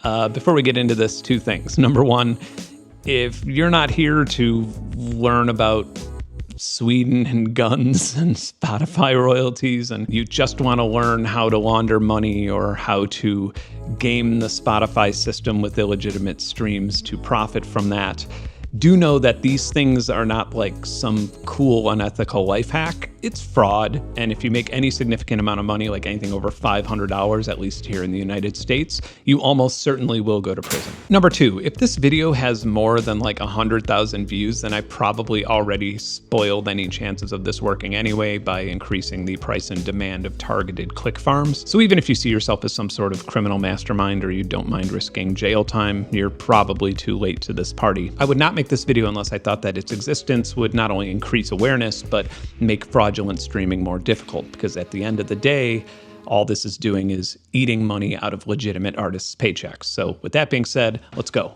Before we get into this, two things. Number one, if you're not here to learn about Sweden and guns and Spotify royalties, and you just want to learn how to launder money or how to game the Spotify system with illegitimate streams to profit from that, do know that these things are not like some cool, unethical life hack. It's fraud, and if you make any significant amount of money, like anything over $500, at least here in the United States, you almost certainly will go to prison. Number two, if this video has more than like 100,000 views, then I probably already spoiled any chances of this working anyway by increasing the price and demand of targeted click farms. So even if you see yourself as some sort of criminal mastermind or you don't mind risking jail time, you're probably too late to this party. I would not make this video unless I thought that its existence would not only increase awareness, but make fraudulent streaming more difficult, because at the end of the day, all this is doing is eating money out of legitimate artists' paychecks. So with that being said, let's go.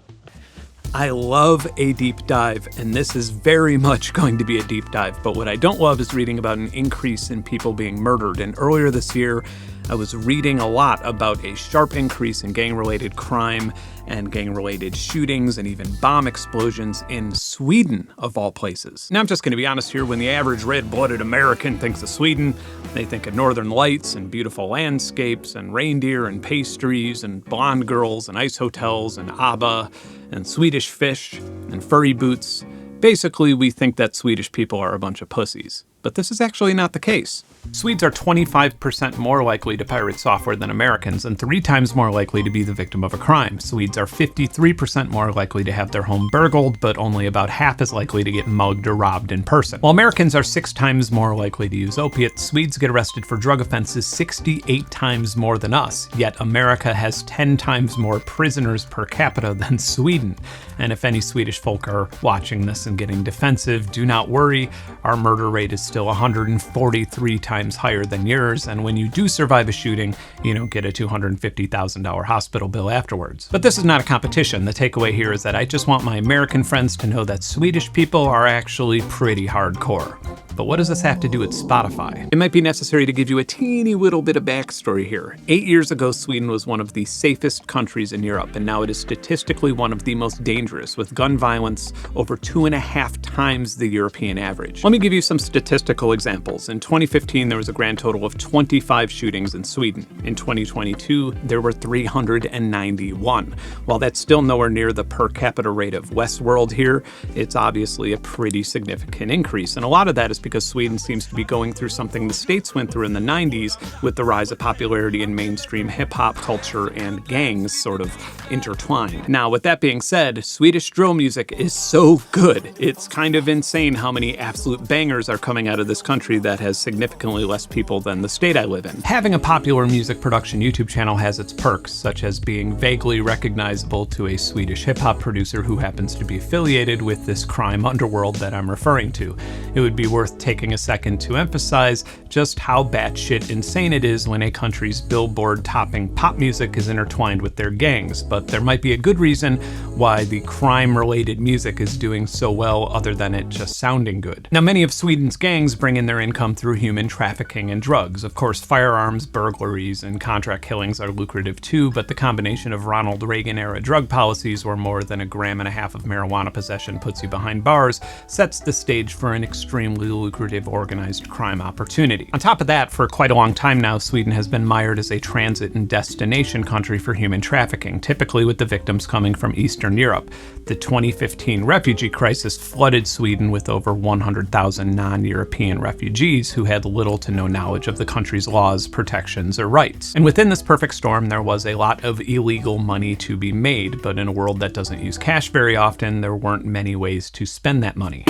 I love a deep dive, and this is very much going to be a deep dive, but what I don't love is reading about an increase in people being murdered. And earlier this year, I was reading a lot about a sharp increase in gang-related crime and gang-related shootings and even bomb explosions in Sweden, of all places. Now, I'm just going to be honest here. When the average red-blooded American thinks of Sweden, they think of northern lights and beautiful landscapes and reindeer and pastries and blonde girls and ice hotels and ABBA and Swedish fish and furry boots. Basically, we think that Swedish people are a bunch of pussies. But this is actually not the case. Swedes are 25% more likely to pirate software than Americans and 3 times more likely to be the victim of a crime. Swedes are 53% more likely to have their home burgled, but only about half as likely to get mugged or robbed in person. While Americans are 6 times more likely to use opiates, Swedes get arrested for drug offenses 68 times more than us, yet America has 10 times more prisoners per capita than Sweden. And if any Swedish folk are watching this and getting defensive, do not worry, our murder rate is still 143 times higher than yours, and when you do survive a shooting, you don't get a $250,000 hospital bill afterwards. But this is not a competition. The takeaway here is that I just want my American friends to know that Swedish people are actually pretty hardcore. But what does this have to do with Spotify? It might be necessary to give you a teeny little bit of backstory here. 8 years ago, Sweden was one of the safest countries in Europe, and now it is statistically one of the most dangerous, with gun violence over 2.5 times the European average. Let me give you some statistical examples. In 2015, there was a grand total of 25 shootings in Sweden. In 2022, there were 391. While that's still nowhere near the per capita rate of Westworld here, it's obviously a pretty significant increase. And a lot of that is because Sweden seems to be going through something the States went through in the 90s with the rise of popularity in mainstream hip-hop culture and gangs sort of intertwined. Now, with that being said, Swedish drill music is so good. It's kind of insane how many absolute bangers are coming out of this country that has significantly less people than the state I live in. Having a popular music production YouTube channel has its perks, such as being vaguely recognizable to a Swedish hip-hop producer who happens to be affiliated with this crime underworld that I'm referring to. It would be worth taking a second to emphasize just how batshit insane it is when a country's Billboard-topping pop music is intertwined with their gangs, but there might be a good reason why the crime-related music is doing so well other than it just sounding good. Now, many of Sweden's gangs bring in their income through human trafficking and drugs. Of course, firearms, burglaries, and contract killings are lucrative too, but the combination of Ronald Reagan-era drug policies where more than 1.5 grams of marijuana possession puts you behind bars sets the stage for an extremely lucrative organized crime opportunity. On top of that, for quite a long time now, Sweden has been mired as a transit and destination country for human trafficking, typically with the victims coming from Eastern Europe. The 2015 refugee crisis flooded Sweden with over 100,000 non-European refugees who had little to no knowledge of the country's laws, protections, or rights. And within this perfect storm, there was a lot of illegal money to be made, but in a world that doesn't use cash very often, there weren't many ways to spend that money.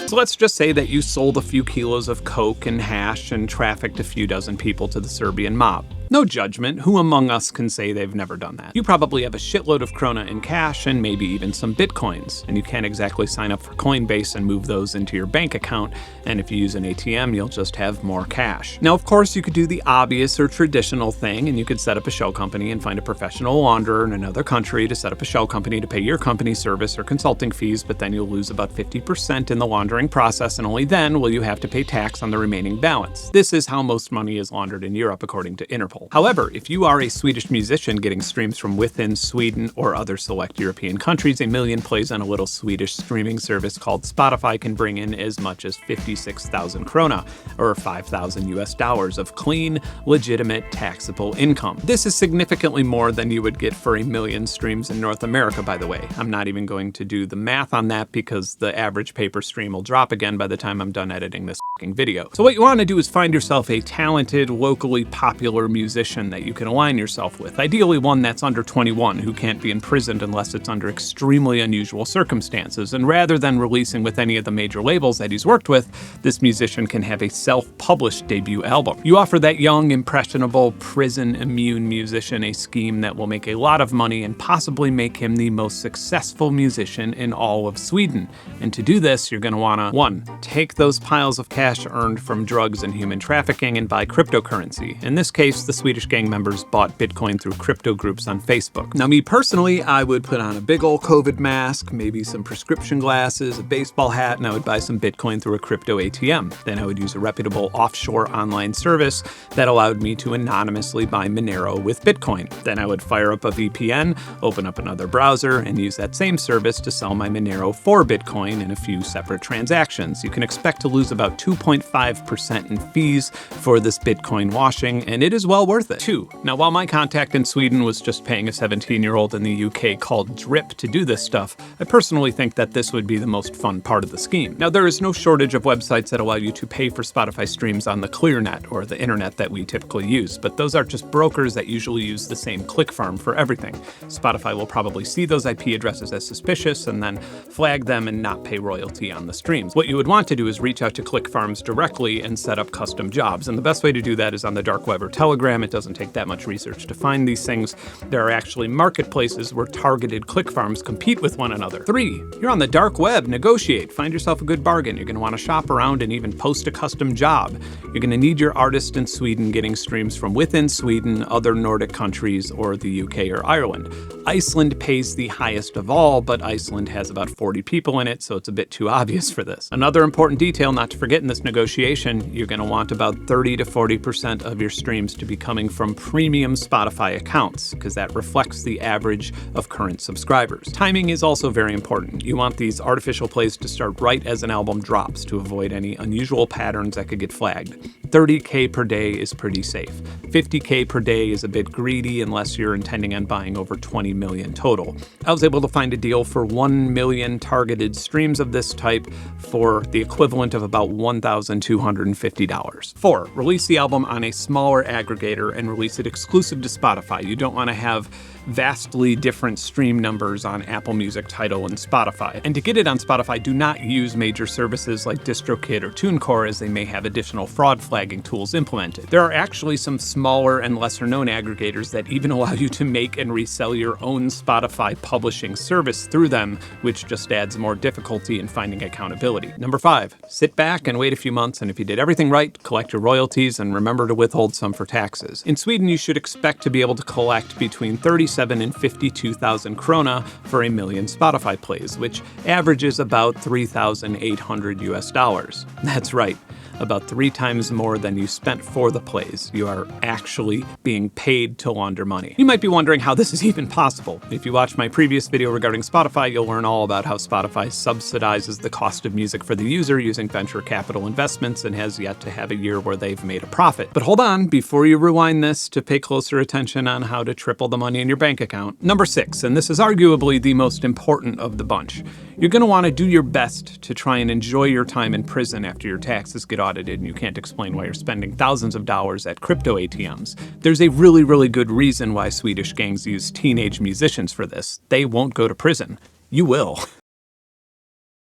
So let's just say that you sold a few kilos of coke and hash and trafficked a few dozen people to the Serbian mob. No judgment, who among us can say they've never done that? You probably have a shitload of krona in cash and maybe even some bitcoins, and you can't exactly sign up for Coinbase and move those into your bank account, and if you use an ATM, you'll just have more cash. Now, of course, you could do the obvious or traditional thing, and you could set up a shell company and find a professional launderer in another country to set up a shell company to pay your company service or consulting fees, but then you'll lose about 50% in the laundering process, and only then will you have to pay tax on the remaining balance. This is how most money is laundered in Europe, according to Interpol. However, if you are a Swedish musician getting streams from within Sweden or other select European countries, a million plays on a little Swedish streaming service called Spotify can bring in as much as 56,000 krona, or $5,000 of clean, legitimate, taxable income. This is significantly more than you would get for a million streams in North America, by the way. I'm not even going to do the math on that because the average pay per stream will drop again by the time I'm done editing this video. So what you want to do is find yourself a talented, locally popular musician that you can align yourself with. Ideally one that's under 21 who can't be imprisoned unless it's under extremely unusual circumstances. And rather than releasing with any of the major labels that he's worked with, this musician can have a self-published debut album. You offer that young, impressionable, prison-immune musician a scheme that will make a lot of money and possibly make him the most successful musician in all of Sweden. And to do this, you're going to want to, 1, take those piles of cash earned from drugs and human trafficking and buy cryptocurrency. In this case, the Swedish gang members bought Bitcoin through crypto groups on Facebook. Now, me personally, I would put on a big old COVID mask, maybe some prescription glasses, a baseball hat, and I would buy some Bitcoin through a crypto ATM. Then I would use a reputable offshore online service that allowed me to anonymously buy Monero with Bitcoin. Then I would fire up a VPN, open up another browser, and use that same service to sell my Monero for Bitcoin in a few separate transactions. You can expect to lose about 2.5% in fees for this Bitcoin washing, and it is well worth it. 2. Now, while my contact in Sweden was just paying a 17-year-old in the UK called Drip to do this stuff, I personally think that this would be the most fun part of the scheme. Now, there is no shortage of websites that allow you to pay for Spotify streams on the ClearNet, or the internet that we typically use, but those are just brokers that usually use the same click farm for everything. Spotify will probably see those IP addresses as suspicious and then flag them and not pay royalty on the streams. What you would want to do is reach out to click farms directly and set up custom jobs, and the best way to do that is on the dark web or Telegram. It doesn't take that much research to find these things. There are actually marketplaces where targeted click farms compete with one another. 3. You're on the dark web, negotiate, find yourself a good bargain. You're going to want to shop around and even post a custom job. You're going to need your artist in Sweden getting streams from within Sweden, other Nordic countries, or the UK or Ireland. Iceland pays the highest of all, but Iceland has about 40 people in it, so it's a bit too obvious for this. Another important detail not to forget in this negotiation, you're going to want about 30 to 40% of your streams to be coming from premium Spotify accounts, because that reflects the average of current subscribers. Timing is also very important. You want these artificial plays to start right as an album drops to avoid any unusual patterns that could get flagged. 30K per day is pretty safe. 50K per day is a bit greedy unless you're intending on buying over 20 million total. I was able to find a deal for 1 million targeted streams of this type for the equivalent of about $1,250. 4. Release the album on a smaller aggregator and release it exclusive to Spotify. You don't want to have vastly different stream numbers on Apple Music, Tidal, and Spotify. And to get it on Spotify, do not use major services like DistroKid or TuneCore, as they may have additional fraud flagging tools implemented. There are actually some smaller and lesser known aggregators that even allow you to make and resell your own Spotify publishing service through them, which just adds more difficulty in finding accountability. Number 5, sit back and wait a few months, and if you did everything right, collect your royalties and remember to withhold some for taxes. In Sweden, you should expect to be able to collect between 37 and 52,000 krona for a million Spotify plays, which averages about $3,800. That's right. About 3 times more than you spent for the plays. You are actually being paid to launder money. You might be wondering how this is even possible. If you watch my previous video regarding Spotify, you'll learn all about how Spotify subsidizes the cost of music for the user using venture capital investments and has yet to have a year where they've made a profit. But hold on, before you rewind this to pay closer attention on how to triple the money in your bank account. Number 6, and this is arguably the most important of the bunch. You're going to want to do your best to try and enjoy your time in prison after your taxes get audited and you can't explain why you're spending thousands of dollars at crypto ATMs. There's a really, really good reason why Swedish gangs use teenage musicians for this. They won't go to prison. You will.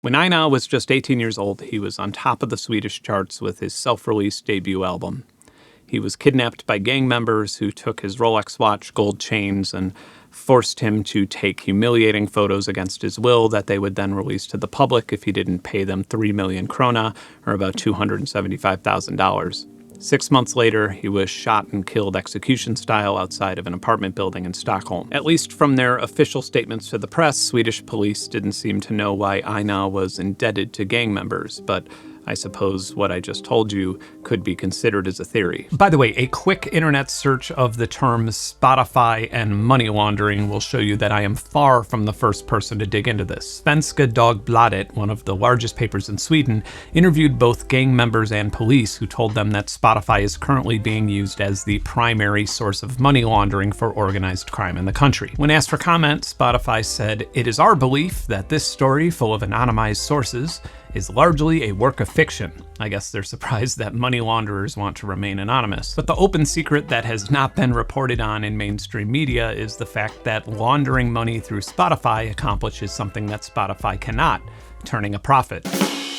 When Einar was just 18 years old, he was on top of the Swedish charts with his self-released debut album. He was kidnapped by gang members who took his Rolex watch, gold chains, and forced him to take humiliating photos against his will that they would then release to the public if he didn't pay them 3 million krona, or about $275,000. 6 months later, he was shot and killed execution-style outside of an apartment building in Stockholm. At least from their official statements to the press, Swedish police didn't seem to know why Einar was indebted to gang members, but I suppose what I just told you could be considered as a theory. By the way, a quick internet search of the terms Spotify and money laundering will show you that I am far from the first person to dig into this. Svenska Dagbladet, one of the largest papers in Sweden, interviewed both gang members and police who told them that Spotify is currently being used as the primary source of money laundering for organized crime in the country. When asked for comment, Spotify said, "It is our belief that this story, full of anonymized sources, is largely a work of fiction." I guess they're surprised that money launderers want to remain anonymous. But the open secret that has not been reported on in mainstream media is the fact that laundering money through Spotify accomplishes something that Spotify cannot, turning a profit.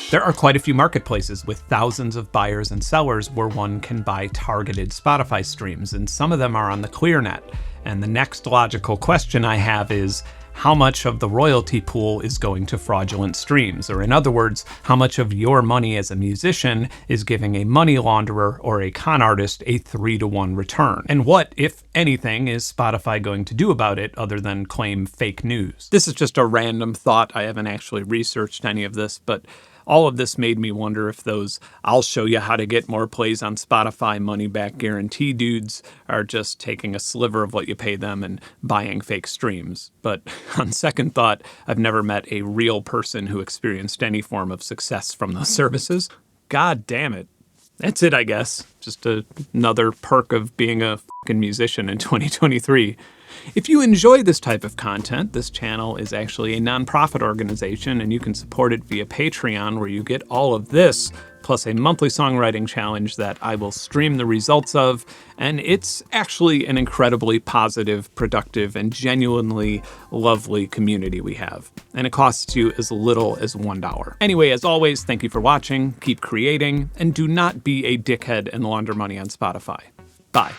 There are quite a few marketplaces with thousands of buyers and sellers where one can buy targeted Spotify streams, and some of them are on the ClearNet. And the next logical question I have is, how much of the royalty pool is going to fraudulent streams? Or in other words, how much of your money as a musician is giving a money launderer or a con artist a 3-to-1 return? And what, if anything, is Spotify going to do about it other than claim fake news? This is just a random thought. I haven't actually researched any of this, but all of this made me wonder if those "I'll show you how to get more plays on Spotify money-back guarantee dudes" are just taking a sliver of what you pay them and buying fake streams. But on second thought, I've never met a real person who experienced any form of success from those services. God damn it. That's it, I guess. Just another perk of being a fucking musician in 2023. If you enjoy this type of content, this channel is actually a nonprofit organization, and you can support it via Patreon, where you get all of this, plus a monthly songwriting challenge that I will stream the results of, and it's actually an incredibly positive, productive, and genuinely lovely community we have. And it costs you as little as $1. Anyway, as always, thank you for watching, keep creating, and do not be a dickhead and launder money on Spotify. Bye.